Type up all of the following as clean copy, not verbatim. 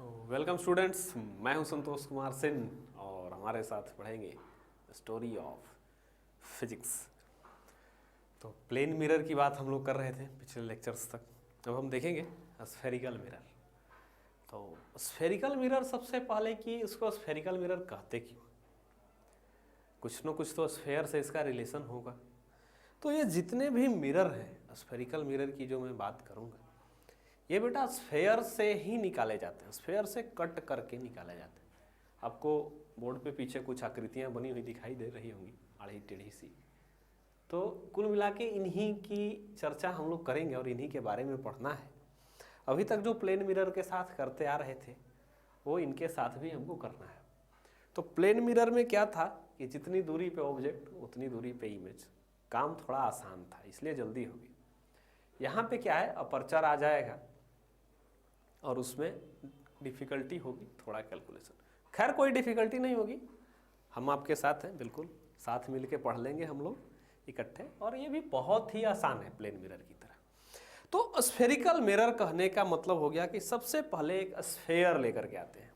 Welcome students, मैं हूं संतोष कुमार सिंह और हमारे साथ पढ़ेंगे स्टोरी ऑफ फिजिक्स। तो प्लेन मिरर की बात हम लोग कर रहे थे पिछले लेक्चर्स तक। अब हम देखेंगे स्फेरिकल मिरर। तो स्फेरिकल मिरर सबसे पहले कि इसको स्फेरिकल मिरर कहते क्यों, कुछ न कुछ तो स्फेयर से इसका रिलेशन होगा। तो ये जितने भी मिरर हैं, स्फेरिकल मिरर की जो मैं बात करूँगा, ये बेटा स्फेयर से ही निकाले जाते हैं, स्फेयर से कट करके निकाले जाते हैं। आपको बोर्ड पे पीछे कुछ आकृतियाँ बनी हुई दिखाई दे रही होंगी, आड़ी टेढ़ी सी। तो कुल मिला के इन्हीं की चर्चा हम लोग करेंगे और इन्हीं के बारे में पढ़ना है। अभी तक जो प्लेन मिरर के साथ करते आ रहे थे वो इनके साथ भी हमको करना है। तो प्लेन मिरर में क्या था कि जितनी दूरी पे ऑब्जेक्ट उतनी दूरी पे इमेज, काम थोड़ा आसान था, इसलिए जल्दी होगी। यहाँ पे क्या है, अपर्चर आ जाएगा और उसमें डिफ़िकल्टी होगी थोड़ा कैलकुलेशन। खैर कोई डिफ़िकल्टी नहीं होगी, हम आपके साथ हैं, बिल्कुल साथ मिल के पढ़ लेंगे हम लोग इकट्ठे। और ये भी बहुत ही आसान है प्लेन मिरर की तरह। तो स्फेरिकल मिरर कहने का मतलब हो गया कि सबसे पहले एक स्फेयर लेकर के आते हैं।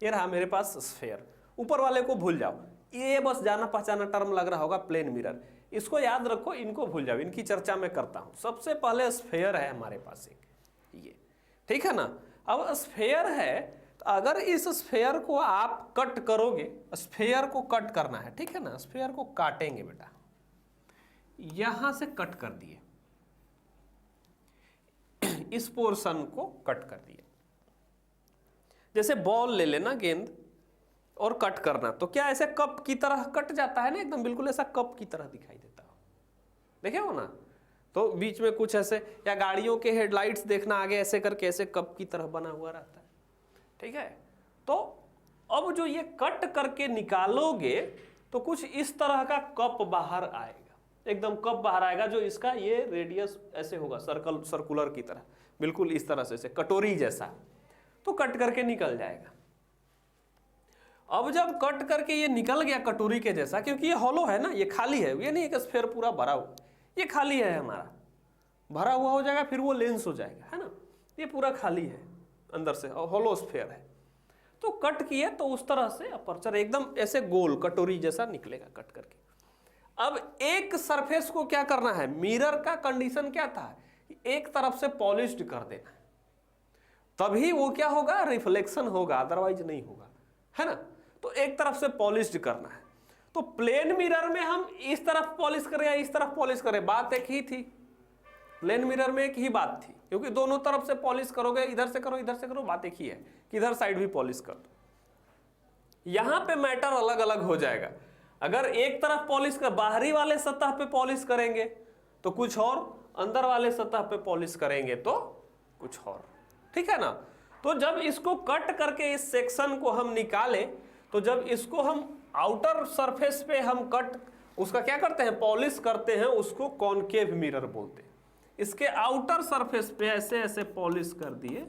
ये रहा मेरे पास स्फेयर, ऊपर वाले को भूल जाओ, ये बस जाना पहचाना टर्म लग रहा होगा प्लेन मिरर, इसको याद रखो, इनको भूल जाओ, इनकी चर्चा मैं करता हूँ। सबसे पहले स्फेयर है हमारे पास एक, ये ठीक है ना। अब स्फेयर है तो अगर इस स्फेयर को आप कट करोगे, स्फेयर को कट करना है, ठीक है ना, स्फेयर को काटेंगे बेटा, यहां से कट कर दिए, इस पोर्शन को कट कर दिए। जैसे बॉल ले लेना, गेंद, और कट करना, तो क्या ऐसे कप की तरह कट जाता है ना, एकदम बिल्कुल ऐसा कप की तरह दिखाई देता हो, देखे हो ना। तो बीच में कुछ ऐसे, या गाड़ियों के हेडलाइट्स देखना, आगे ऐसे करके ऐसे कप की तरह बना हुआ रहता है, ठीक है। तो अब जो ये कट करके निकालोगे तो कुछ इस तरह का कप बाहर आएगा, एकदम कप बाहर आएगा, जो इसका ये रेडियस ऐसे होगा, सर्कुलर की तरह, बिल्कुल इस तरह से कटोरी जैसा, तो कट करके निकल जाएगा। अब जब कट करके ये निकल गया कटोरी के जैसा, क्योंकि ये हॉलो है ना, ये खाली है, ये नहीं एक स्फेयर पूरा भरा हुआ, ये खाली है हमारा, भरा हुआ हो जाएगा फिर वो लेंस हो जाएगा, है ना। ये पूरा खाली है अंदर से, हॉलो स्फेयर है। तो कट किए तो उस तरह से अपर्चर एकदम ऐसे गोल कटोरी जैसा निकलेगा कट करके। अब एक सरफेस को क्या करना है, मिरर का कंडीशन क्या था, एक तरफ से पॉलिश्ड कर देना है, तभी वो क्या होगा, रिफ्लेक्शन होगा, अदरवाइज नहीं होगा, है ना। तो एक तरफ से पॉलिश्ड करना है। तो प्लेन मिरर में हम इस तरफ पॉलिश करें या इस तरफ पॉलिश करें, बात एक ही थी। प्लेन मिरर में एक ही बात थी, क्योंकि दोनों तरफ से पॉलिश करोगे, इधर से करो इधर से करो, बात एक ही है कि इधर साइड भी पॉलिश कर दो। यहां पे मैटर अलग अलग हो जाएगा। अगर एक तरफ पॉलिश कर, बाहरी वाले सतह पे पॉलिश करेंगे तो कुछ और, अंदर वाले सतह पे पॉलिश करेंगे तो कुछ और, ठीक है ना। तो जब इसको कट करके इस सेक्शन को हम निकाले, तो जब इसको हम आउटर सरफेस पे हम कट, उसका क्या करते हैं, पॉलिश करते हैं, उसको कॉनकेव मिरर बोलते हैं। इसके आउटर सरफेस पे ऐसे ऐसे पॉलिश कर दिए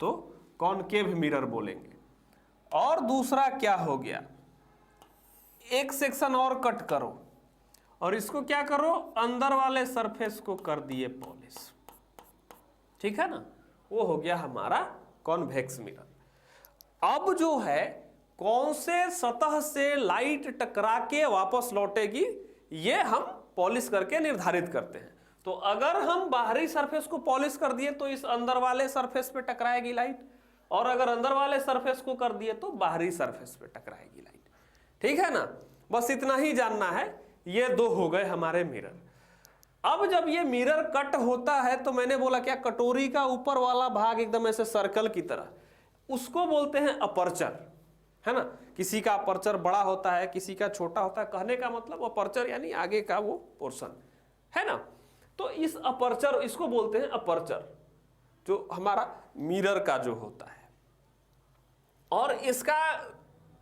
तो कॉनकेव मिरर बोलेंगे। और दूसरा क्या हो गया, एक सेक्शन और कट करो और इसको क्या करो, अंदर वाले सरफेस को कर दिए पॉलिश, ठीक है ना, वो हो गया हमारा कॉन्वेक्स मिरर। अब जो है कौन से सतह से लाइट टकरा के वापस लौटेगी, ये हम पॉलिश करके निर्धारित करते हैं। तो अगर हम बाहरी सरफेस को पॉलिश कर दिए तो इस अंदर वाले सरफेस पे टकराएगी लाइट, और अगर अंदर वाले सरफेस को कर दिए तो बाहरी सरफेस पे टकराएगी लाइट, ठीक है ना। बस इतना ही जानना है। ये दो हो गए हमारे मिरर। अब जब ये मिरर कट होता है तो मैंने बोला क्या, कटोरी का ऊपर वाला भाग एकदम ऐसे सर्कल की तरह, उसको बोलते हैं अपर्चर, है ना। किसी का अपर्चर बड़ा होता है, किसी का छोटा होता है, कहने का मतलब अपर्चर यानी आगे का वो पोर्शन, है ना। तो इस अपर्चर, इसको बोलते हैं अपर्चर, जो हमारा मिरर का जो होता है। और इसका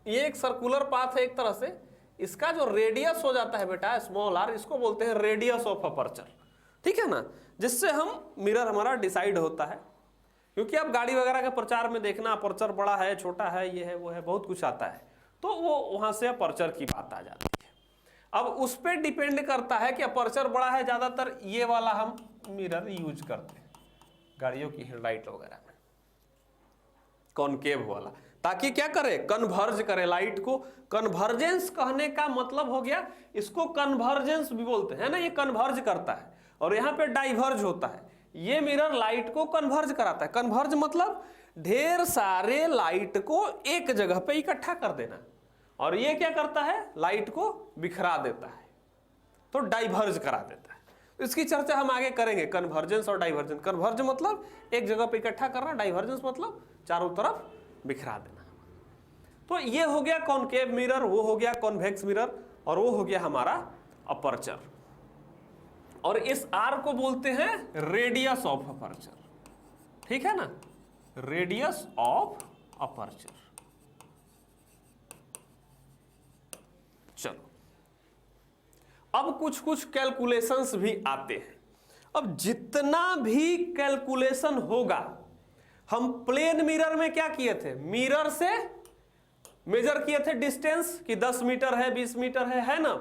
ये एक सर्कुलर पाथ है एक तरह से, इसका जो रेडियस हो जाता है बेटा स्मॉल आर, इसको बोलते हैं रेडियस ऑफ अपर्चर, ठीक है ना। जिससे हम मिरर हमारा डिसाइड होता है, क्योंकि आप गाड़ी वगैरह के प्रचार में देखना, अपर्चर बड़ा है, छोटा है, ये है, वो है, बहुत कुछ आता है, तो वो वहां से अपर्चर की बात आ जाती है। अब उस पर डिपेंड करता है कि अपर्चर बड़ा है, ज्यादातर ये वाला हम मिरर यूज करते हैं गाड़ियों की हेडलाइट वगैरह में। कॉनकेव वाला, ताकि क्या करे, कन्वर्ज करे लाइट को। कन्वर्जेंस कहने का मतलब हो गया, इसको कन्वर्जेंस भी बोलते हैं ना, ये कन्वर्ज करता है। और यहाँ पे डाइवर्ज होता है, ये मिरर लाइट को कन्वर्ज कराता है। कन्वर्ज मतलब ढेर सारे लाइट को एक जगह पे इकट्ठा कर देना, और ये क्या करता है, लाइट को बिखरा देता है, तो डाइवर्ज करा देता है। इसकी चर्चा हम आगे करेंगे, कन्वर्जेंस और डाइवर्जेंस। कन्वर्ज मतलब एक जगह पे इकट्ठा करना, डाइवर्जेंस मतलब चारों तरफ बिखरा देना। तो ये हो गया कॉनकेव मिरर, वो हो गया कॉन्वेक्स मिरर, और वो हो गया हमारा अपर्चर। और इस आर को बोलते हैं रेडियस ऑफ अपर्चर, ठीक है ना, रेडियस ऑफ अपर्चर। चलो, अब कुछ कुछ कैलकुलेशंस भी आते हैं। अब जितना भी कैलकुलेशन होगा, हम प्लेन मिरर में क्या किए थे, मिरर से मेजर किए थे डिस्टेंस कि 10 मीटर है, 20 मीटर है ना।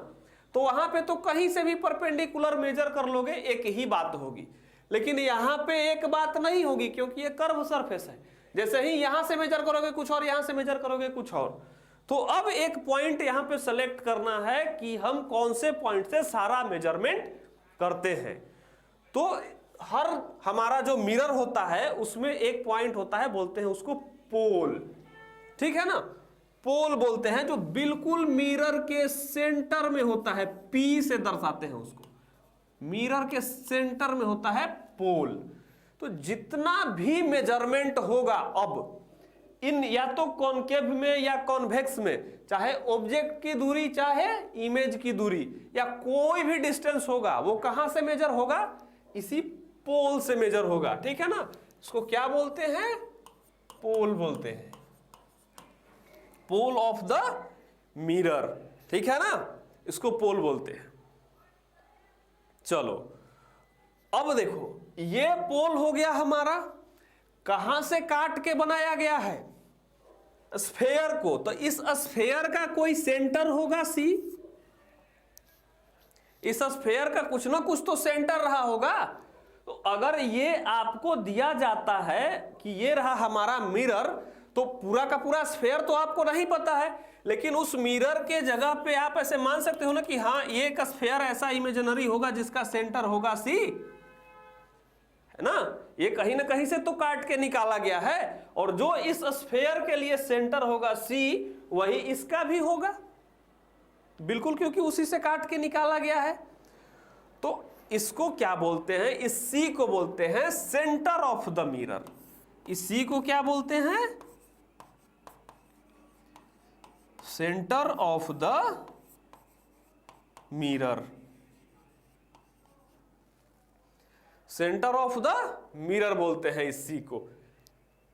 तो वहां पे तो कहीं से भी परपेंडिकुलर मेजर कर लोगे, एक ही बात होगी। लेकिन यहां पे एक बात नहीं होगी, क्योंकि ये कर्व सरफेस है। जैसे ही यहां से मेजर करोगे कुछ और, यहां से मेजर करोगे कुछ और। तो अब एक पॉइंट यहां पे सेलेक्ट करना है कि हम कौन से पॉइंट से सारा मेजरमेंट करते हैं। तो हर हमारा जो मिरर होता है उसमें एक पॉइंट होता है, बोलते हैं उसको पोल, ठीक है ना, पोल बोलते हैं, जो बिल्कुल मिरर के सेंटर में होता है, पी से दर्शाते हैं उसको, मिरर के सेंटर में होता है पोल। तो जितना भी मेजरमेंट होगा अब इन या तो कॉनकेव में या कॉन्वेक्स में, चाहे ऑब्जेक्ट की दूरी चाहे इमेज की दूरी या कोई भी डिस्टेंस होगा, वो कहां से मेजर होगा, इसी पोल से मेजर होगा, ठीक है ना। इसको क्या बोलते हैं, पोल बोलते हैं, पोल ऑफ द मिरर, ठीक है ना, इसको पोल बोलते हैं। चलो, अब देखो, ये पोल हो गया हमारा, कहां से काट के बनाया गया है, स्फेयर को। तो इस स्फेयर का कोई सेंटर होगा सी, इस स्फेयर का कुछ ना कुछ तो सेंटर रहा होगा। तो अगर ये आपको दिया जाता है कि ये रहा हमारा मिरर, तो पूरा का पूरा स्फेयर तो आपको नहीं पता है, लेकिन उस मिरर के जगह पे आप ऐसे मान सकते हो ना कि हाँ, ये एक स्फेयर ऐसा इमेजिनरी होगा जिसका सेंटर होगा सी, है ना। ये कहीं ना कहीं से तो काट के निकाला गया है, और जो इस स्फेयर के लिए सेंटर होगा सी, वही इसका भी होगा बिल्कुल, क्योंकि उसी से काट के निकाला गया है। तो इसको क्या बोलते हैं, इस सी को बोलते हैं सेंटर ऑफ द मिरर। इस सी को क्या बोलते हैं, centre of the mirror, centre of the mirror बोलते हैं इस सी को,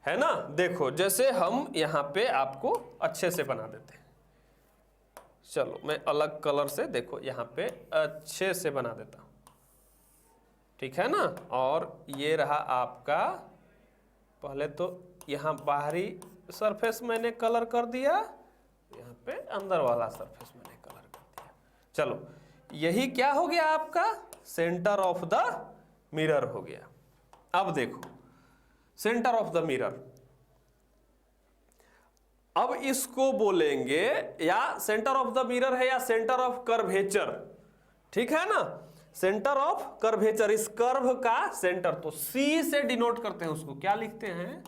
है ना। देखो, जैसे हम यहां पे आपको अच्छे से बना देते हैं, चलो मैं अलग कलर से, देखो यहां पे अच्छे से बना देता हूं, ठीक है ना। और ये रहा आपका, पहले तो यहां बाहरी सरफेस मैंने कलर कर दिया, यहाँ पे अंदर वाला सरफेस मैंने कलर कर दिया। चलो, यही क्या हो गया आपका, सेंटर ऑफ द मिरर हो गया। अब देखो, सेंटर ऑफ द मिरर, अब इसको बोलेंगे या सेंटर ऑफ द मिरर है या सेंटर ऑफ कर्वेचर, ठीक है ना, सेंटर ऑफ कर्वेचर, इस कर्व का सेंटर। तो सी से डिनोट करते हैं उसको, क्या लिखते हैं,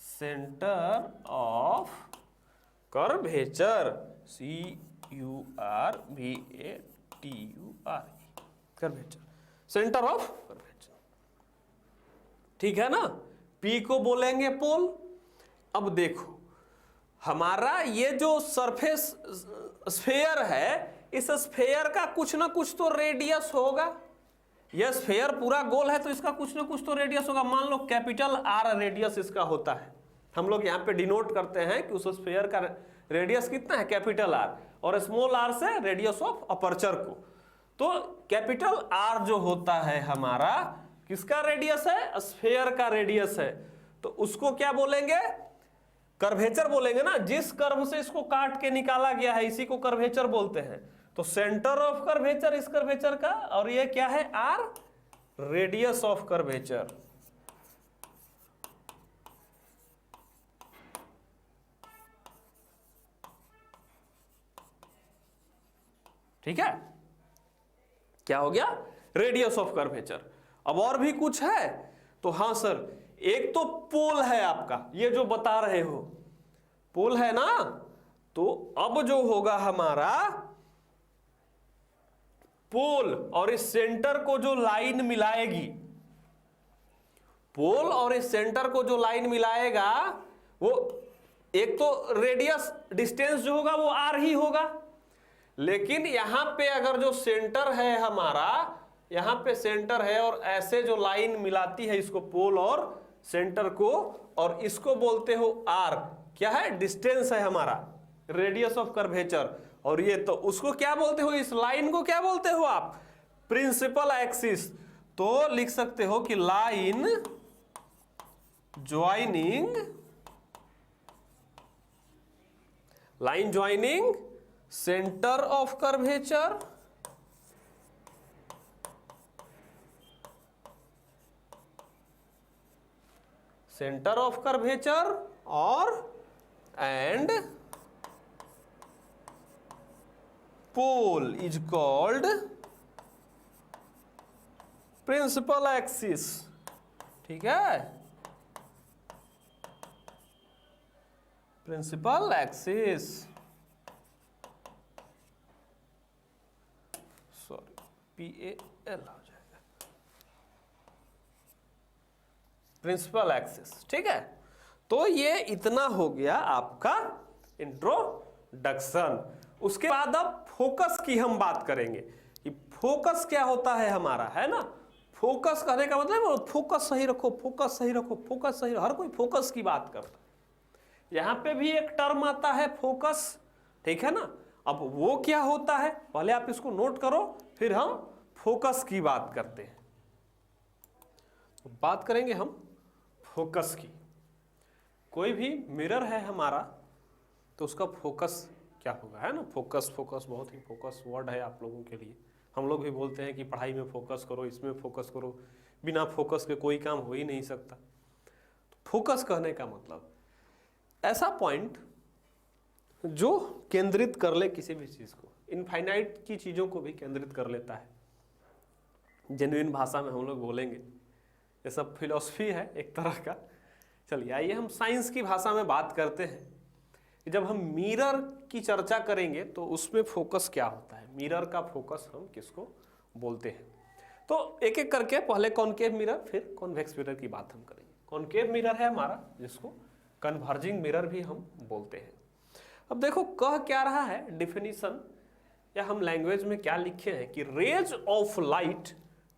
centre of curvature, CURVATURE, curvature, centre of curvature, ठीक है ना। P को बोलेंगे पोल। अब देखो, हमारा ये जो सरफेस स्फेयर है, इस स्फेयर का कुछ ना कुछ तो रेडियस होगा। यह स्फेयर पूरा गोल है तो इसका कुछ ना कुछ तो रेडियस होगा। मान लो कैपिटल R रेडियस इसका होता है, हम लोग यहाँ पे डिनोट करते हैं कि उस स्फेयर का रेडियस कितना है, कैपिटल R, और स्मॉल r से रेडियस ऑफ अपर्चर को। तो कैपिटल R जो होता है हमारा, किसका रेडियस है, स्फेयर का रेडियस है, तो उसको क्या बोलेंगे, कर्वेचर बोलेंगे ना। जिस कर्व से इसको काट के निकाला गया है, इसी को कर्वेचर बोलते हैं। तो सेंटर ऑफ कर्वेचर इस कर्वेचर का, और ये क्या है, R, रेडियस ऑफ कर्वेचर, ठीक है, क्या हो गया, रेडियस ऑफ कर्वेचर। अब और भी कुछ है तो हाँ सर, एक तो पोल है आपका, ये जो बता रहे हो पोल है ना, तो अब जो होगा हमारा पोल और इस सेंटर को जो लाइन मिलाएगी, पोल और इस सेंटर को जो लाइन मिलाएगा वो एक तो रेडियस डिस्टेंस जो होगा वो आर ही होगा, लेकिन यहां पे अगर जो सेंटर है हमारा, यहां पे सेंटर है और ऐसे जो लाइन मिलाती है इसको पोल और सेंटर को, और इसको बोलते हो आर, क्या है, डिस्टेंस है हमारा, रेडियस ऑफ कर्वेचर। और ये तो उसको क्या बोलते हो, इस लाइन को क्या बोलते हो आप, प्रिंसिपल एक्सिस। तो लिख सकते हो कि line joining centre of curvature और and pole is called principal axis. ठीक है, प्रिंसिपल एक्सिस, सॉरी PAL हो जाएगा, प्रिंसिपल एक्सिस। ठीक है, तो ये इतना हो गया आपका इंट्रोडक्शन। उसके बाद अब फोकस की हम बात करेंगे कि फोकस क्या होता है हमारा, है ना। फोकस कहने का मतलब फोकस सही रखो, फोकस सही रखो, फोकस सही रखो, हर कोई फोकस की बात करता है। यहां पे भी एक टर्म आता है फोकस, ठीक है ना। अब वो क्या होता है पहले आप इसको नोट करो, फिर हम फोकस की बात करते हैं। तो बात करेंगे हम फोकस की। कोई भी मिरर है हमारा तो उसका फोकस क्या होगा, है ना। फोकस बहुत ही फोकस वर्ड है आप लोगों के लिए। हम लोग भी बोलते हैं कि पढ़ाई में फोकस करो, इसमें फोकस करो, बिना फोकस के कोई काम हो ही नहीं सकता। तो फोकस कहने का मतलब ऐसा पॉइंट जो केंद्रित कर ले किसी भी चीज को, इनफाइनाइट की चीजों को भी केंद्रित कर लेता है। जेन्युइन भाषा में हम लोग बोलेंगे, ये सब फिलॉसफी है एक तरह का। चलिए आइए हम साइंस की भाषा में बात करते हैं कि जब हम मिरर की चर्चा करेंगे तो उसमें फोकस क्या होता है, मिरर का फोकस हम किसको बोलते हैं। तो एक एक करके पहले कॉनकेव मिरर फिर कॉन्वेक्स मिरर की बात हम करेंगे। कॉनकेव मिरर है हमारा जिसको कन्वर्जिंग मिरर भी हम बोलते हैं। अब देखो कह क्या रहा है डिफिनीशन, या हम लैंग्वेज में क्या लिखे हैं कि rays of light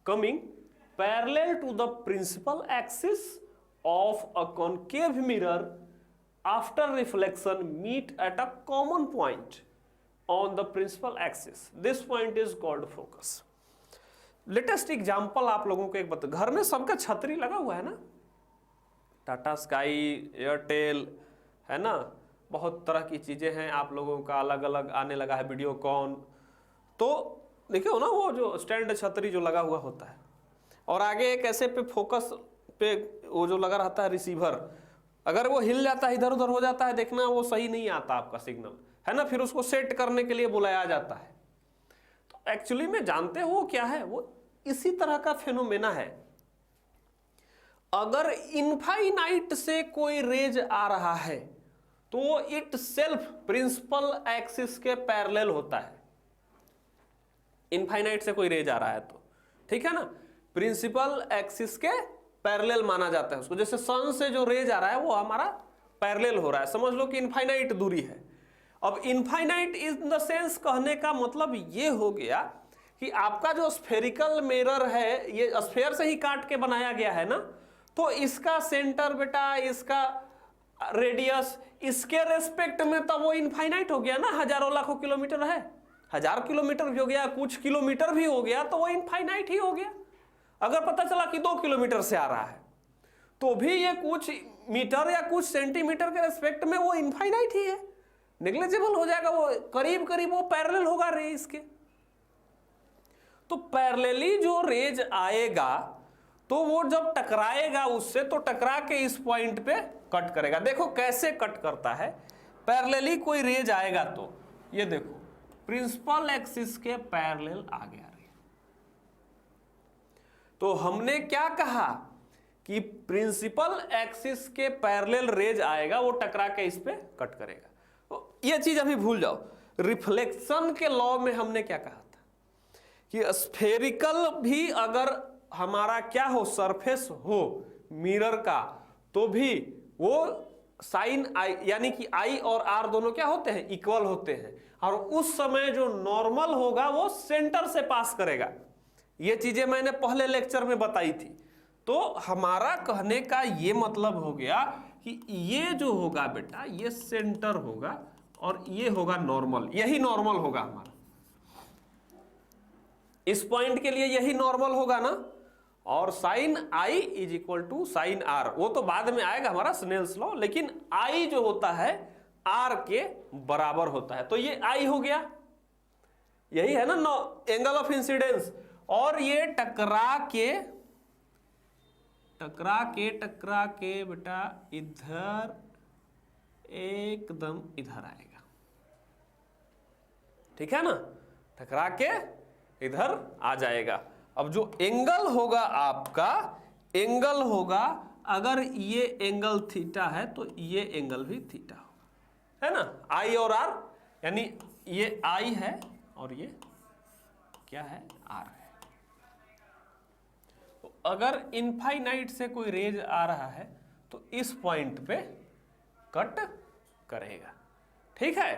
coming parallel to the principal axis of a concave mirror after reflection meet at a common point on the principal axis. This point is called focus. Latest example आप लोगों को एक बता, घर में सबका छतरी लगा हुआ है ना, टाटा स्काई, एयरटेल, है ना, बहुत तरह की चीजें हैं आप लोगों का, अलग अलग आने लगा है, वीडियोकॉन। तो देखिए ना वो जो स्टैंड छतरी जो लगा हुआ होता है, और आगे एक ऐसे पे फोकस पे वो जो लगा रहता है रिसीवर, अगर वो हिल जाता है, इधर उधर हो जाता है, देखना वो सही नहीं आता आपका सिग्नल, है ना, फिर उसको सेट करने के लिए बुलाया जाता है। तो एक्चुअली में जानते हो वो क्या है, वो इसी तरह का फेनोमेना है। अगर इनफाइनाइट से कोई रेज आ रहा है तो इट सेल्फ प्रिंसिपल एक्सिस के पैरेलल होता है। इनफाइनाइट से कोई रेज आ रहा है तो, ठीक है ना, प्रिंसिपल एक्सिस के पैरेलल माना जाता है उसको। जैसे सन से जो रेज आ रहा है वो हमारा पैरेलल हो रहा है, समझ लो कि इनफाइनाइट दूरी है। अब इनफाइनाइट इन द सेंस कहने का मतलब ये हो गया कि आपका जो स्फेरिकल मिरर है ये स्फेयर से ही काट के बनाया गया है ना, तो इसका सेंटर बेटा, इसका रेडियस, इसके रेस्पेक्ट में तो वो इनफाइनाइट हो गया ना, हजारों लाखों किलोमीटर है, 1000 किलोमीटर भी हो गया, कुछ किलोमीटर भी हो गया, तो वो इनफाइनाइट ही हो गया। अगर पता चला कि 2 किलोमीटर से आ रहा है तो भी ये कुछ मीटर या कुछ सेंटीमीटर के रेस्पेक्ट में वो इनफाइनाइट ही है, नेग्लिजिबल हो जाएगा, वो करीब करीब वो पैरेलल होगा रेज के। तो पैरेलली जो रेज आएगा तो वो जब टकराएगा उससे, तो टकरा के इस पॉइंट पे कट करेगा। देखो कैसे कट करता है, पैरेलली कोई रेज आएगा तो ये देखो प्रिंसिपल एक्सिस के पैरेलल आगे आ रही है। तो हमने क्या कहा कि प्रिंसिपल एक्सिस के पैरेलल रेज आएगा, वो टकरा के इस पे कट करेगा। तो ये चीज अभी भूल जाओ। रिफ्लेक्शन के लॉ में हमने क्या कहा था कि स्फेरिकल भी अगर हमारा क्या हो, सरफेस हो मिरर का, तो भी वो साइन आई यानी कि आई और आर दोनों क्या होते हैं, इक्वल होते हैं, और उस समय जो नॉर्मल होगा वो सेंटर से पास करेगा। ये चीजें मैंने पहले लेक्चर में बताई थी। तो हमारा कहने का ये मतलब हो गया कि ये जो होगा बेटा, ये सेंटर होगा और ये होगा नॉर्मल, यही नॉर्मल होगा हमारा। इस पॉइंट के लिए यही नॉर्मल होगा ना। और sine i is equal to sine r, वो तो बाद में आएगा हमारा स्नेल्स लॉ, लेकिन आई जो होता है आर के बराबर होता है। तो ये आई हो गया, यही है ना एंगल ऑफ इंसिडेंस। और ये टकरा के बेटा इधर एकदम इधर आएगा, ठीक है ना, टकरा के इधर आ जाएगा। अब जो एंगल होगा आपका, एंगल होगा, अगर ये एंगल थीटा है तो ये एंगल भी थीटा होगा, है ना। आई और आर, यानी ये आई है और ये क्या है, आर है। तो अगर इनफाइनाइट से कोई रेज आ रहा है तो इस पॉइंट पे कट करेगा, ठीक है।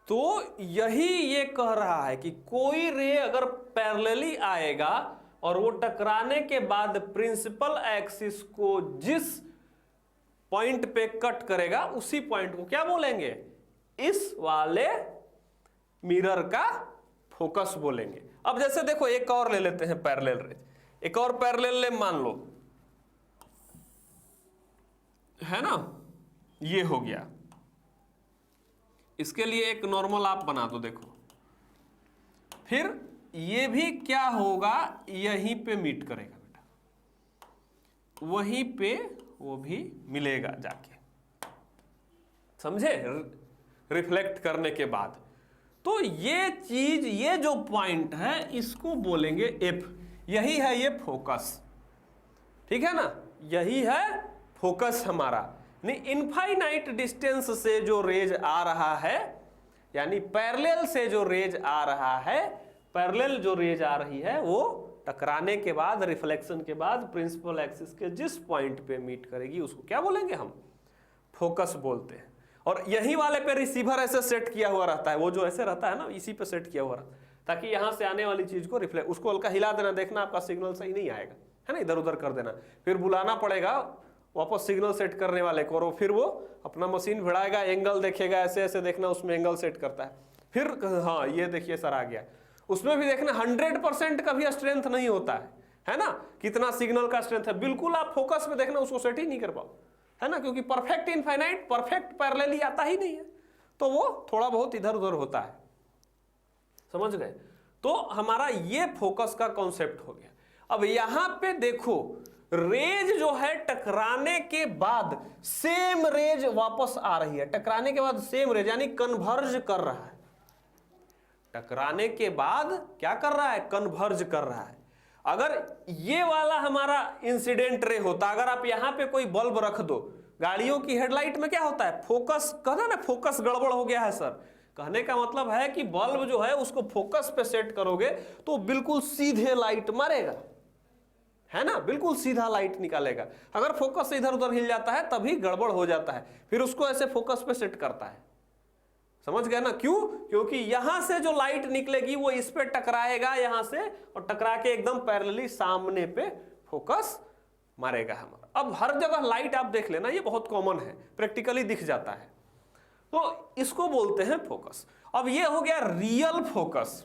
तो यही ये कह रहा है कि कोई रे अगर पैरेलली आएगा और वो टकराने के बाद प्रिंसिपल एक्सिस को जिस पॉइंट पे कट करेगा उसी पॉइंट को क्या बोलेंगे, इस वाले मिरर का फोकस बोलेंगे। अब जैसे देखो एक और ले लेते हैं पैरेलल रेज, एक और पैरेलल ले, मान लो है ना, ये हो गया। इसके लिए एक नॉर्मल आप बना दो, देखो फिर ये भी क्या होगा, यहीं पे मीट करेगा बेटा, वहीं पे वो भी मिलेगा जाके, समझे, रिफ्लेक्ट करने के बाद। तो ये चीज, ये जो पॉइंट है इसको बोलेंगे एफ, यही है ये फोकस, ठीक है ना, यही है फोकस हमारा। इनफाइनाइट डिस्टेंस से जो रेज आ रहा है, यानी पैरेलल से जो रेज आ रहा है, पैरेलल जो रेज आ रही है वो टकराने के बाद, रिफ्लेक्शन के बाद प्रिंसिपल एक्सिस के जिस पॉइंट पे मीट करेगी उसको क्या बोलेंगे हम, फोकस बोलते हैं। और यही वाले पे रिसीवर ऐसे सेट किया हुआ रहता है, वो जो ऐसे रहता है ना, इसी पे सेट किया हुआ रहता है, ताकि यहां से आने वाली चीज को रिफ्लेक्ट, उसको हल्का हिला देना, देखना आपका सिग्नल सही नहीं आएगा, है ना, इधर उधर कर देना, फिर बुलाना पड़ेगा वापस सिग्नल सेट करने वाले को, और फिर वो अपना मशीन भिड़ाएगा, एंगल देखेगा, ऐसे ऐसे देखना, उसमें एंगल सेट करता है, फिर हाँ ये देखिए सर आ गया। उसमें भी देखना 100% का भी स्ट्रेंथ नहीं होता है ना, कितना सिग्नल का स्ट्रेंथ है, बिल्कुल आप फोकस में देखना उसको सेट ही नहीं कर पाओ, है ना, क्योंकि परफेक्ट इनफाइनाइट, परफेक्ट पैरेलली आता ही नहीं है, तो वो थोड़ा बहुत इधर उधर होता है, समझ गए। तो हमारा ये फोकस का कॉन्सेप्ट हो गया। अब यहां पे देखो, रेज जो है टकराने के बाद सेम रेज वापस आ रही है, टकराने के बाद सेम रेज, यानी कन्वर्ज कर रहा है, टकराने के बाद क्या कर रहा है, कन्वर्ज कर रहा है। अगर ये वाला हमारा इंसिडेंट रे होता, अगर आप यहां पे कोई बल्ब रख दो, गाड़ियों की हेडलाइट में क्या होता है, फोकस, कहना ना फोकस गड़बड़ हो गया है सर, कहने का मतलब है कि बल्ब जो है उसको फोकस पे सेट करोगे तो बिल्कुल सीधे लाइट मारेगा, है ना, बिल्कुल सीधा लाइट निकालेगा। अगर फोकस इधर उधर हिल जाता है तभी गड़बड़ हो जाता है, फिर उसको ऐसे फोकस पे सेट करता है, समझ गए ना, क्यों, क्योंकि यहां से जो लाइट निकलेगी वो इस पे टकराएगा यहां से, और टकरा के एकदम पैरेलली सामने पे फोकस मारेगा हमारा। अब हर जगह लाइट आप देख लेना, ये बहुत कॉमन है, प्रैक्टिकली दिख जाता है, तो इसको बोलते हैं फोकस। अब ये हो गया रियल फोकस,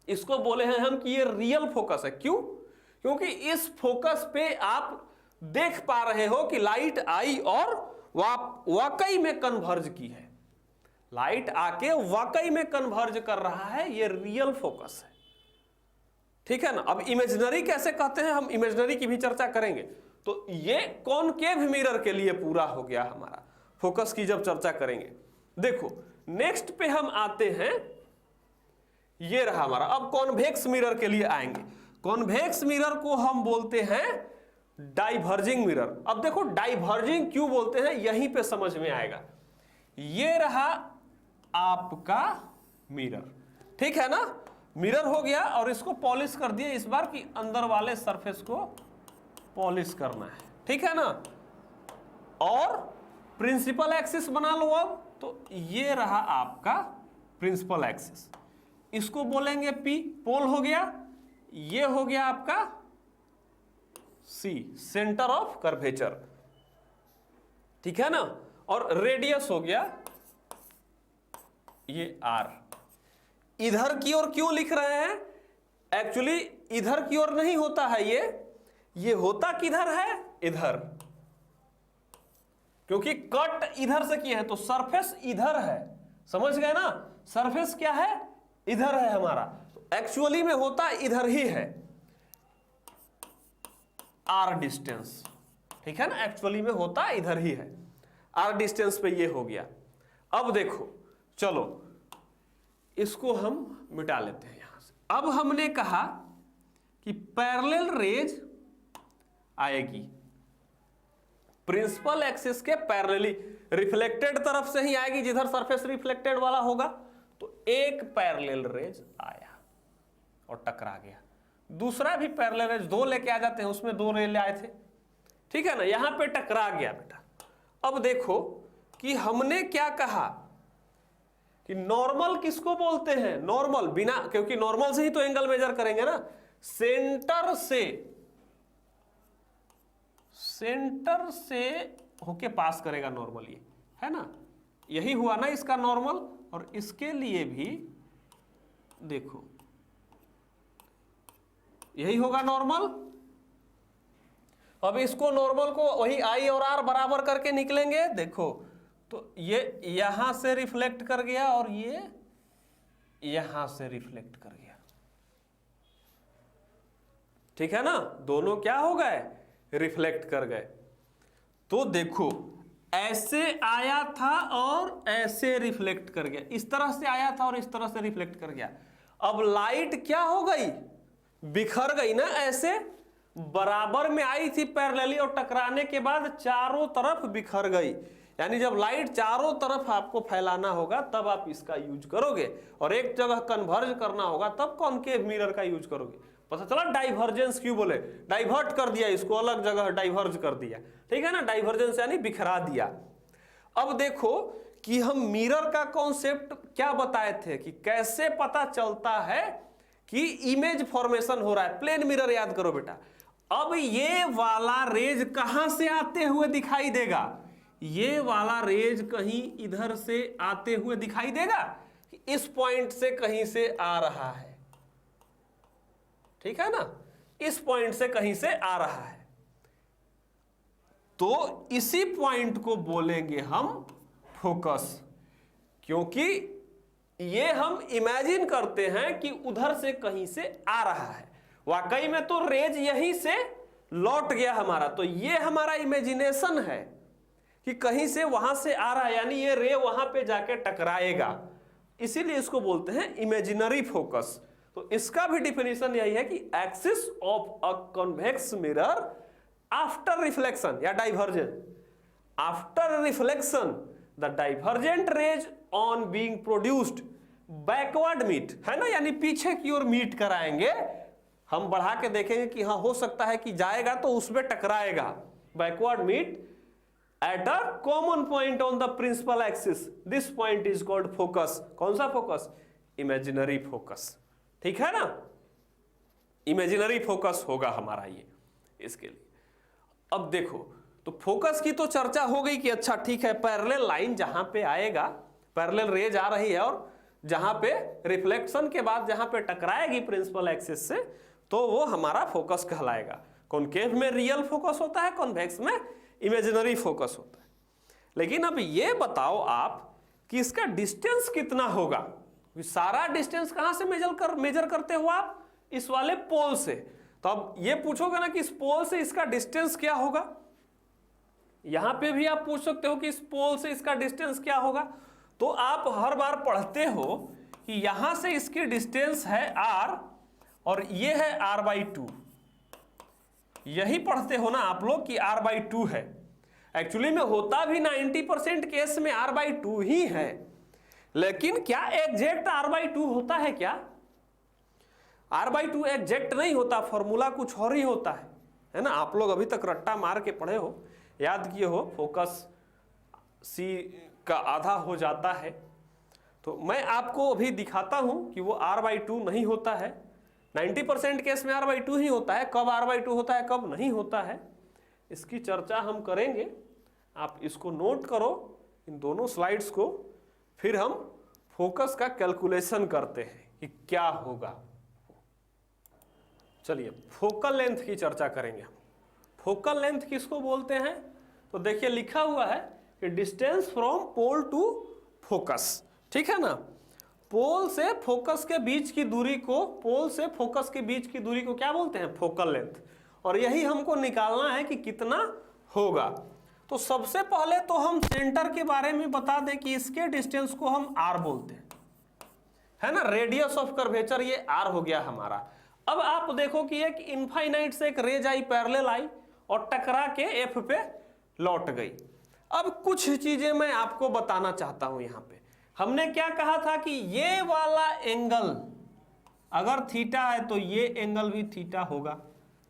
इसको बोले हैं हम कि ये रियल फोकस है। क्यों, क्योंकि इस फोकस पे आप देख पा रहे हो कि लाइट आई और वाकई में कन्वर्ज की है, लाइट आके वाकई में कन्वर्ज कर रहा है, ये रियल फोकस है, ठीक है ना। अब इमेजिनरी कैसे कहते हैं, हम इमेजिनरी की भी चर्चा करेंगे। तो ये कॉनकेव मिरर के लिए पूरा हो गया हमारा फोकस की जब चर्चा करेंगे। देखो नेक्स्ट पे हम आते हैं, ये रहा हमारा। अब कॉन्वेक्स मिरर के लिए आएंगे। कॉन्वेक्स मिरर को हम बोलते हैं डाइवर्जिंग मिरर। अब देखो डाइवर्जिंग क्यों बोलते हैं, यहीं पे समझ में आएगा। ये रहा आपका मिरर, ठीक है ना, मिरर हो गया और इसको पॉलिश कर दिया इस बार कि अंदर वाले सरफेस को पॉलिश करना है, ठीक है ना। और प्रिंसिपल एक्सिस बना लो अब, तो ये रहा आपका प्रिंसिपल एक्सिस, इसको बोलेंगे P, पोल हो गया। ये हो गया आपका C, सेंटर ऑफ कर्वेचर, ठीक है ना। और रेडियस हो गया ये R। इधर की ओर क्यों लिख रहे हैं, एक्चुअली इधर की ओर नहीं होता है ये होता किधर है, इधर, क्योंकि कट इधर से किया है तो सरफेस इधर है, समझ गए ना। सरफेस क्या है, इधर है हमारा, तो एक्चुअली में होता इधर ही है, R डिस्टेंस, ठीक है ना, एक्चुअली में होता इधर ही है, R डिस्टेंस पे ये हो गया। अब देखो चलो इसको हम मिटा लेते हैं यहां से। अब हमने कहा कि पैरेलल रेज आएगी प्रिंसिपल एक्सिस के पैरेलली, रिफ्लेक्टेड तरफ से ही आएगी जिधर सरफेस रिफ्लेक्टेड वाला होगा। तो एक पैरेलल रेज आया और टकरा गया, दूसरा भी पैरेलल रेज, दो लेके आ जाते हैं, उसमें दो रेल आए थे, ठीक है ना, यहां पे टकरा गया बेटा। अब देखो कि हमने क्या कहा कि नॉर्मल किसको बोलते हैं, नॉर्मल बिना, क्योंकि नॉर्मल से ही तो एंगल मेजर करेंगे ना, सेंटर से होके पास करेगा नॉर्मल, ये है ना, यही हुआ ना इसका नॉर्मल। और इसके लिए भी देखो यही होगा नॉर्मल। अब इसको नॉर्मल को वही I और R बराबर करके निकलेंगे, देखो तो ये यहां से रिफ्लेक्ट कर गया और ये यहां से रिफ्लेक्ट कर गया, ठीक है ना, दोनों क्या हो गए, रिफ्लेक्ट कर गए। तो देखो ऐसे आया था और ऐसे रिफ्लेक्ट कर गया, इस तरह से आया था और इस तरह से रिफ्लेक्ट कर गया। अब लाइट क्या हो गई, बिखर गई ना, ऐसे बराबर में आई थी पैरेलली और टकराने के बाद चारों तरफ बिखर गई। यानी जब लाइट चारों तरफ आपको फैलाना होगा तब आप इसका यूज करोगे, और एक जगह कन्वर्ज करना होगा तब कॉनकेव मिरर का यूज करोगे। पता चला डाइवर्जेंस क्यों बोले, डाइवर्ट कर दिया इसको, अलग जगह डाइवर्ज कर दिया, ठीक है ना, डाइवर्जेंस यानी बिखरा दिया। अब देखो कि हम मिरर का कॉन्सेप्ट क्या बताए थे कि कैसे पता चलता है कि इमेज फॉर्मेशन हो रहा है। प्लेन मिरर याद करो बेटा। अब ये वाला रेज कहां से आते हुए दिखाई देगा, ये वाला रेज कहीं इधर से आते हुए दिखाई देगा, इस पॉइंट से कहीं से आ रहा है, ठीक है ना, इस पॉइंट से कहीं से आ रहा है, तो इसी पॉइंट को बोलेंगे हम फोकस, क्योंकि ये हम इमेजिन करते हैं कि उधर से कहीं से आ रहा है, वाकई में तो रेज यहीं से लौट गया हमारा, तो ये हमारा इमेजिनेशन है कि कहीं से वहां से आ रहा है, यानी ये रे वहां पे जाके टकराएगा, इसीलिए इसको बोलते हैं इमेजिनरी फोकस। तो इसका भी डिफिनेशन यही है कि axis of a convex mirror after reflection या divergence, after reflection the divergent rays on being produced backward meet, है ना, यानी पीछे की ओर मीट कराएंगे। हम बढ़ा के देखेंगे कि हाँ हो सकता है कि जाएगा तो उसमें टकराएगा, backward meet at a common point on the principal axis, this point is called focus. कौन सा फोकस, इमेजिनरी फोकस, ठीक है ना, इमेजिनरी फोकस होगा हमारा ये इसके लिए। अब देखो तो फोकस की तो चर्चा हो गई कि अच्छा ठीक है, पैरेलल लाइन जहां पे आएगा, पैरेलल रेज आ रही है और जहां पे रिफ्लेक्शन के बाद जहां पे टकराएगी प्रिंसिपल एक्सिस से, तो वो हमारा फोकस कहलाएगा। कॉनकेव में रियल फोकस होता है, कॉन्वेक्स में इमेजिनरी फोकस होता है। लेकिन अब ये बताओ आप कि इसका डिस्टेंस कितना होगा, सारा डिस्टेंस कहां से मेजर करते हो आप, इस वाले पोल से। तो अब ये पूछोगे ना कि इस पोल से इसका डिस्टेंस क्या होगा, यहां पे भी आप पूछ सकते हो कि इस पोल से इसका डिस्टेंस क्या होगा। तो आप हर बार पढ़ते हो कि यहां से इसकी डिस्टेंस है r और ये है r/2, यही पढ़ते हो ना आप लोग कि r/2 है। एक्चुअली में होता भी 90% केस में r/2 ही है, लेकिन क्या एग्जैक्ट r/2 होता है क्या? r/2 एग्जैक्ट नहीं होता, फॉर्मूला कुछ और ही होता है ना। आप लोग अभी तक रट्टा मार के पढ़े हो, याद किए हो, फोकस c का आधा हो जाता है। तो मैं आपको अभी दिखाता हूं कि वो r/2 नहीं होता है। 90% केस में r/2 ही होता है। कब r/2 होता है, कब नहीं होता है, इसकी चर्चा हम करेंगे। आप इसको नोट करो, इन दोनों स्लाइड्स को, फिर हम फोकस का कैलकुलेशन करते हैं कि क्या होगा। चलिए फोकल लेंथ की चर्चा करेंगे हम। फोकल लेंथ किसको बोलते हैं? तो देखिए लिखा हुआ है कि distance from pole to focus, ठीक है ना। पोल से फोकस के बीच की दूरी को, पोल से फोकस के बीच की दूरी को क्या बोलते हैं? Focal length. और यही हमको निकालना है कि कितना होगा। तो सबसे पहले तो हम सेंटर के बारे में बता दें कि इसके डिस्टेंस को हम r बोलते हैं, है ना। रेडियस ऑफ कर्वेचर ये r हो गया हमारा। अब आप देखो कि एक इनफाइनाइट से एक रेज आई, पैरेलल आई और टकरा के f पे लौट गई। अब कुछ चीजें मैं आपको बताना चाहता हूं। यहां पे हमने क्या कहा था कि ये वाला एंगल अगर थीटा है तो ये एंगल भी थीटा होगा।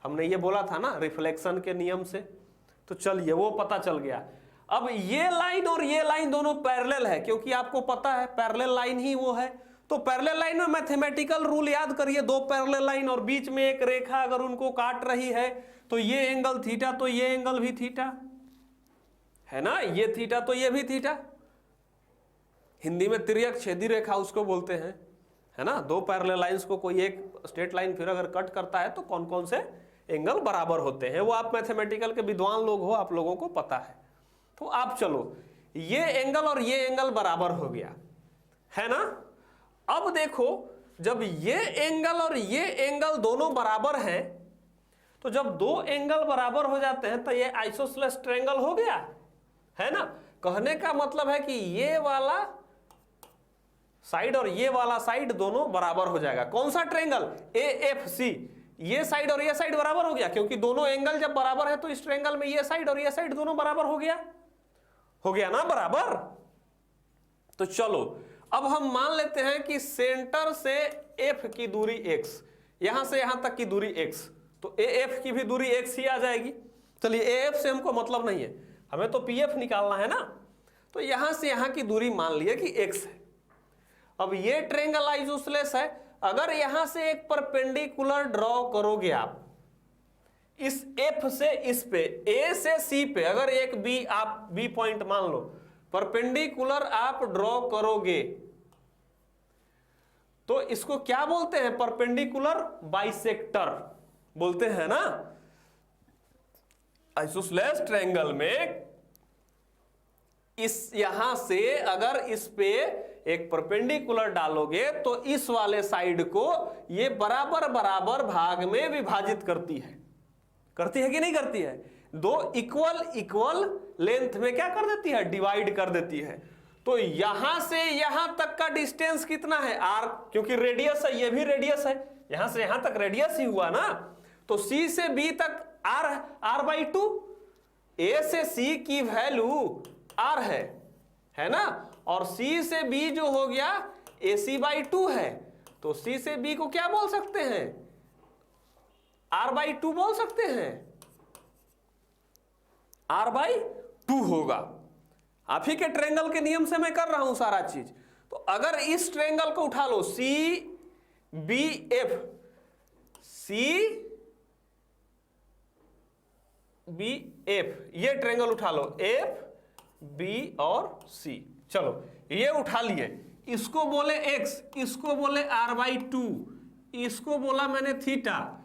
हमने ये बोला था ना रिफ्लेक्शन के नियम से। तो चलिए वो पता चल गया। अब ये लाइन और ये लाइन दोनों पैरेलल है, क्योंकि आपको पता है पैरेलल लाइन ही वो है। तो पैरेलल लाइन में मैथमेटिकल रूल याद करिए, दो पैरेलल लाइन और बीच में एक रेखा अगर उनको काट रही है तो ये एंगल थीटा तो ये एंगल भी थीटा, है ना। ये थीटा तो ये भी थीटा। हिंदी में तिर्यक छेदी रेखा उसको बोलते हैं, है ना। दो पैरेलल लाइंस को कोई एक स्ट्रेट लाइन फिर अगर कट करता है तो कौन कौन से एंगल बराबर होते हैं, वो आप मैथमेटिकल के विद्वान लोग हो, आप लोगों को पता है। तो आप चलो, ये एंगल और ये एंगल बराबर हो गया, है ना। अब देखो, जब ये एंगल और ये एंगल दोनों बराबर हैं, तो जब दो एंगल बराबर हो जाते हैं तो ये आइसोसेलेस ट्रायंगल हो गया, है ना। कहने का मतलब है कि ये वाला साइड और ये वाला साइड दोनों बराबर हो जाएगा। कौन सा ट्रायंगल? AFC। ये साइड और ये साइड बराबर हो गया, क्योंकि दोनों एंगल जब बराबर है तो इस ट्रायंगल में ये साइड और ये साइड दोनों बराबर हो गया ना बराबर। तो चलो अब हम मान लेते हैं कि सेंटर से F की दूरी x, यहां से यहां तक की दूरी x, तो AF की भी दूरी x ही आ जाएगी। चलिए AF से हमको मतलब नहीं है, हमें तो PF निकालना है ना। तो यहां से यहां की दूरी मान लिया कि x है। अब ये ट्रायंगल आइसोसेलेस है। अगर यहां से एक परपेंडिकुलर ड्रॉ करोगे आप इस F से इस पे, A से C पे, अगर एक B आप B पॉइंट मान लो, परपेंडिकुलर आप ड्रॉ करोगे तो इसको क्या बोलते हैं? परपेंडिकुलर बाइसेक्टर बोलते हैं ना। आइसोसेलेस ट्रायंगल में इस यहां से अगर इस पे एक परपेंडिकुलर डालोगे तो इस वाले साइड को ये बराबर बराबर भाग में विभाजित करती है कि नहीं करती है? दो इक्वल लेंथ में क्या कर देती है? डिवाइड कर देती है। तो यहां से यहां तक का डिस्टेंस कितना है? r, क्योंकि रेडियस है, ये भी रेडियस है, यहां से यहां तक रेडियस ही हुआ ना। तो C से B तक r/2, A से C की वैल्यू r है ना। और C से B जो हो गया AC/2 है। तो C से B को क्या बोल सकते हैं? r/2 बोल सकते हैं। r/2 होगा। आप ही के ट्रायंगल के नियम से मैं कर रहा हूं सारा चीज। तो अगर इस ट्रायंगल को उठा लो, CBF, ये ट्रायंगल उठा लो, F, B और C। चलो ये उठा लिए, इसको बोले x, इसको बोले r/2, इसको बोला मैंने थीटा,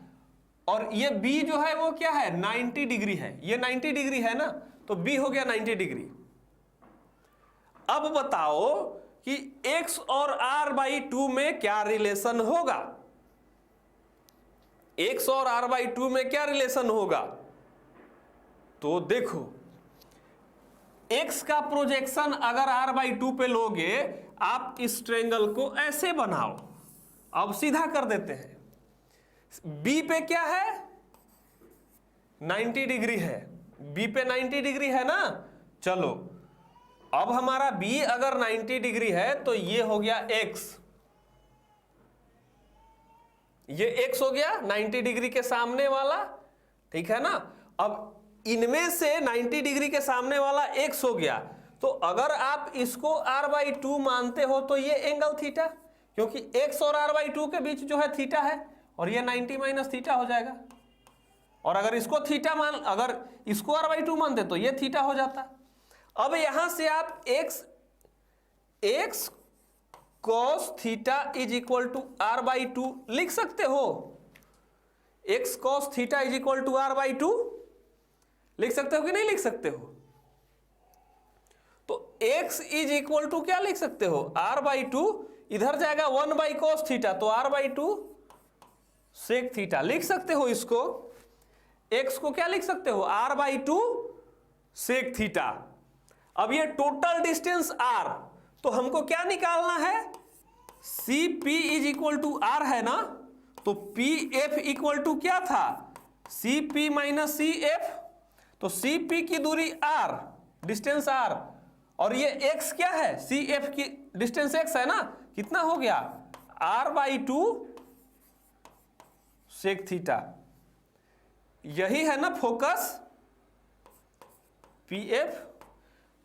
और ये B जो है वो क्या है? 90 डिग्री है। ये 90 डिग्री है ना, तो B हो गया 90 डिग्री। अब बताओ कि x और r/2 में क्या रिलेशन होगा? x और r/2 में क्या रिलेशन होगा? तो देखो, एक्स का प्रोजेक्शन अगर r/2 पे लोगे, आप इस ट्रायंगल को ऐसे बनाओ। अब सीधा कर देते हैं। बी पे क्या है? 90 डिग्री है। बी पे 90 डिग्री है ना। चलो अब हमारा बी अगर 90 डिग्री है तो ये हो गया एक्स, ये एक्स हो गया 90 डिग्री के सामने वाला, ठीक है ना। अब इनमें से 90 डिग्री के सामने वाला एक्स हो गया, तो अगर आप इसको r/2 मानते हो तो ये एंगल थीटा, क्योंकि x और r/2 के बीच जो है थीटा है, और ये 90 माइनस थीटा हो जाएगा। और अगर इसको थीटा अगर इसको r/2 मानते तो ये थीटा हो जाता। अब यहां से आप x cos theta is equal to r/2 लिख सकते हो। x cos theta is equal to r/2 लिख सकते हो कि नहीं लिख सकते हो? तो x इज इक्वल टू क्या लिख सकते हो? r/2, इधर जाएगा 1/cos थीटा, तो r/2 sec थीटा लिख सकते हो। इसको x को क्या लिख सकते हो? r/2 sec theta. अब ये टोटल डिस्टेंस r, तो हमको क्या निकालना है? CP is equal to r है ना, तो PF इक्वल टू क्या था? CP minus CF। तो CP की दूरी r, डिस्टेंस r, और ये x क्या है? CF की डिस्टेंस x है ना। कितना हो गया? r/2 sec theta. यही है ना focus. PF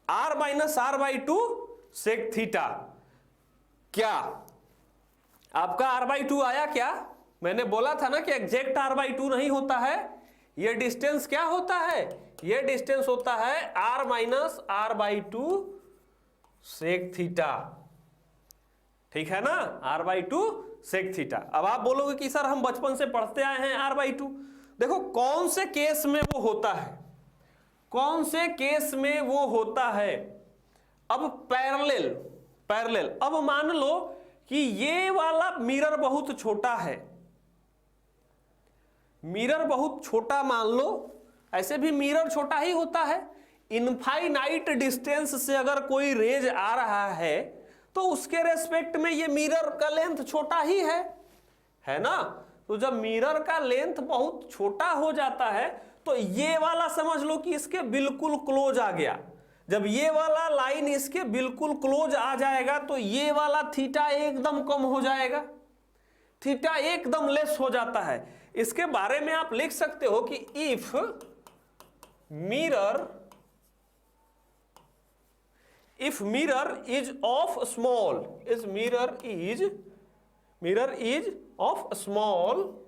r minus r/2 sec theta. क्या आपका r/2 आया क्या? मैंने बोला था ना कि एग्जैक्ट r/2 नहीं होता है, ये डिस्टेंस क्या होता है? ये डिस्टेंस होता है r minus r/2 sec theta, ठीक है ना। r/2 sec theta. अब आप बोलोगे कि सर हम बचपन से पढ़ते आए हैं r/2। देखो कौन से केस में वो होता है, कौन से केस में वो होता है। अब पैरेलल, अब मान लो कि ये वाला मिरर बहुत छोटा है, मिरर बहुत छोटा मान लो, ऐसे भी मिरर छोटा ही होता है। इनफाइनाइट डिस्टेंस से अगर कोई रेज आ रहा है तो उसके रेस्पेक्ट में ये मिरर का लेंथ छोटा ही है ना। तो जब मिरर का लेंथ बहुत छोटा हो जाता है तो ये वाला समझ लो कि इसके बिल्कुल क्लोज आ गया। जब ये वाला लाइन इसके बिल्कुल क्लोज आ जाएगा तो ये वाला थीटा एकदम कम हो जाएगा, थीटा एकदम लेस हो जाता है। इसके बारे में आप लिख सकते हो कि if mirror is of small, is mirror is of small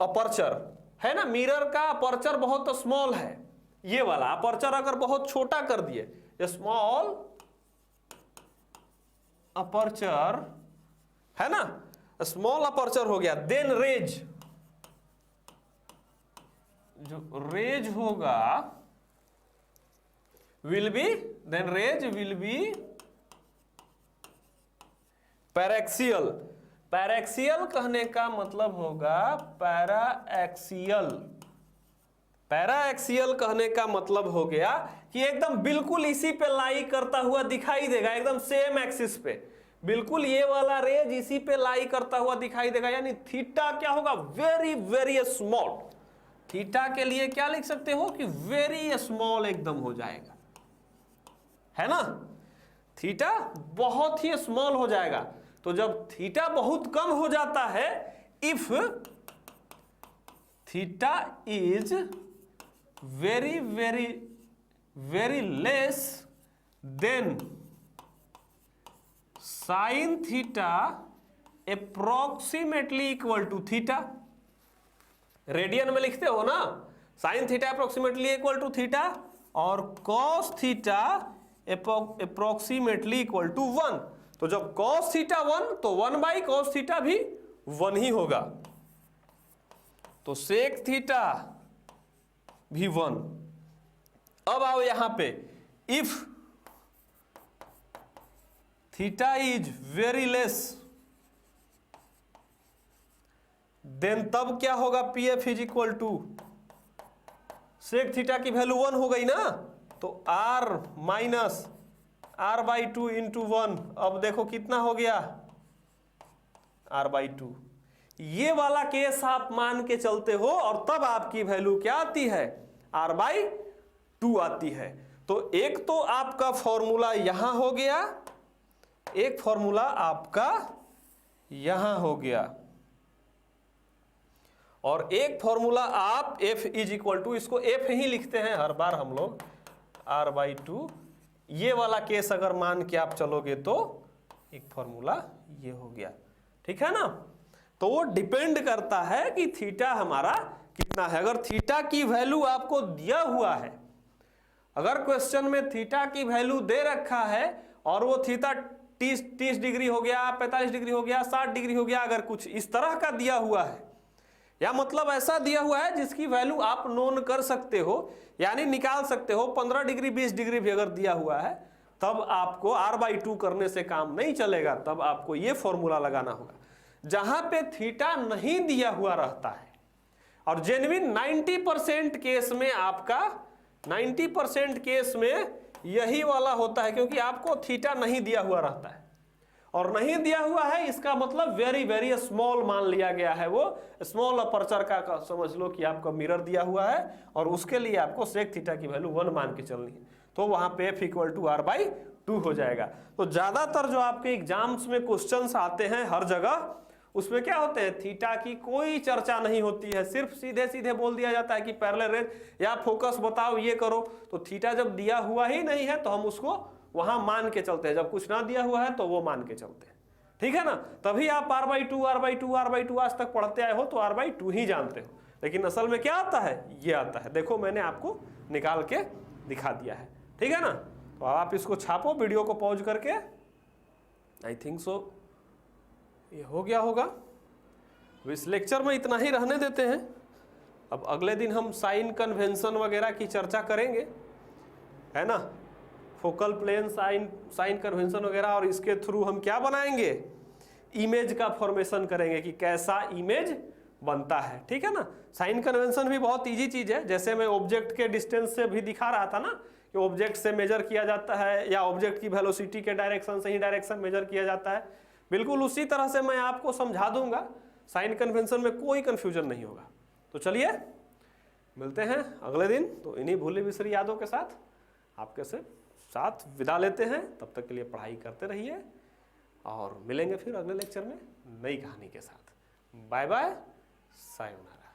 aperture, है ना। मिरर का अपर्चर बहुत स्मॉल है, ये वाला अपर्चर अगर बहुत छोटा कर दिए, स्मॉल अपर्चर है ना, स्मॉल अपर्चर हो गया, देन रेज, जो रेज होगा विल बी पैराक्सियल। पैराक्सियल कहने का मतलब होगा पैराक्सियल कहने का मतलब हो गया कि एकदम बिल्कुल इसी पे लाई करता हुआ दिखाई देगा, एकदम सेम एक्सिस पे, बिल्कुल ये वाला रेज इसी पे लाई करता हुआ दिखाई देगा। यानी थीटा क्या होगा? Very very small. थीटा के लिए क्या लिख सकते हो कि वेरी स्मॉल एकदम हो जाएगा, है ना। थीटा बहुत ही स्मॉल हो जाएगा। तो जब थीटा बहुत कम हो जाता है, if theta is very very very less than sine theta approximately equal to theta. Radian में लिखते हो ना, sine theta approximately equal to theta, और cos theta approximately equal to 1। तो जब कॉस थीटा 1 तो 1/cos थीटा भी 1 ही होगा, तो सेक थीटा भी 1। अब आओ यहां पे, if theta is very less, then तब क्या होगा? PF is equal to sec theta की वैल्यू 1 हो गई ना, तो r माइनस r/2 इंटू 1, अब देखो कितना हो गया r/2। ये वाला केस आप मान के चलते हो और तब आपकी वैल्यू क्या आती है, r/2 आती है। तो एक तो आपका फॉर्मूला यहां हो गया, एक फॉर्मूला आपका यहां हो गया, और एक फॉर्मूला आप f इज इक्वल टू, इसको f ही लिखते हैं हर बार हम लोग, r/2। ये वाला केस अगर मान के आप चलोगे तो एक फॉर्मूला ये हो गया, ठीक है ना। तो वो डिपेंड करता है कि थीटा हमारा कितना है। अगर थीटा की वैल्यू आपको दिया हुआ है, अगर क्वेश्चन में थीटा की वैल्यू दे रखा है और वो थीटा 30 डिग्री हो गया, 45 डिग्री हो गया, 60 डिग्री हो गया, अगर कुछ इस तरह का दिया हुआ है, या मतलब ऐसा दिया हुआ है जिसकी वैल्यू आप नोन कर सकते हो, यानी निकाल सकते हो, 15 डिग्री 20 डिग्री भी अगर दिया हुआ है, तब आपको r/2 करने से काम नहीं चलेगा, तब आपको ये फॉर्मूला लगाना होगा। जहां पे थीटा नहीं दिया हुआ रहता है, और जेन्युइन 90% केस में आपका 90% केस में यही वाला होता है, क्योंकि आपको थीटा नहीं दिया हुआ रहता है, और नहीं दिया हुआ है इसका मतलब वेरी वेरी स्मॉल मान लिया गया है, वो स्मॉल अपर्चर का समझ लो कि आपको मिरर दिया हुआ है, और उसके लिए आपको सेक थीटा की वैल्यू 1 मान के चलनी है, तो वहां पे f इक्वल टू r/2 हो जाएगा। तो ज्यादातर जो आपके एग्जाम्स में क्वेश्चंस आते हैं हर जगह, उसमें क्या होते हैं, थीटा की कोई चर्चा नहीं होती है, सिर्फ सीधे सीधे बोल दिया जाता है कि पैरेलल रेज या फोकस बताओ, ये करो। तो थीटा जब दिया हुआ ही नहीं है तो हम उसको वहां मान के चलते हैं, जब कुछ ना दिया हुआ है तो वो मान के चलते हैं, ठीक है ना। तभी आप r/2 आज तक पढ़ते आए हो, तो r/2 ही जानते हो। लेकिन असल में क्या आता है, ये आता है, देखो मैंने आपको निकाल के दिखा दिया है, ठीक है ना। तो आप इसको छापो, वीडियो को पॉज करके, आई थिंक सो ये हो गया होगा। इस लेक्चर में इतना ही रहने देते हैं। अब अगले दिन हम साइन कन्वेंशन वगैरह की चर्चा करेंगे, है ना, फोकल प्लेन साइन कन्वेंशन वगैरह, और इसके थ्रू हम क्या बनाएंगे, इमेज का फॉर्मेशन करेंगे कि कैसा इमेज बनता है, ठीक है ना। साइन कन्वेंशन भी बहुत इजी चीज है, जैसे मैं ऑब्जेक्ट के डिस्टेंस से भी दिखा रहा था ना, कि ऑब्जेक्ट से मेजर किया जाता है, या ऑब्जेक्ट की वेलोसिटी के डायरेक्शन से ही डायरेक्शन मेजर किया जाता है, बिल्कुल उसी तरह से मैं आपको समझा दूंगा। साइन कन्वेंशन में कोई कंफ्यूजन नहीं होगा। तो चलिए मिलते हैं अगले दिन, तो इन्हीं भूली बिसरी यादों के साथ आपके साथ विदा लेते हैं। तब तक के लिए पढ़ाई करते रहिए, और मिलेंगे फिर अगले लेक्चर में नई कहानी के साथ। Bye bye, sayonara.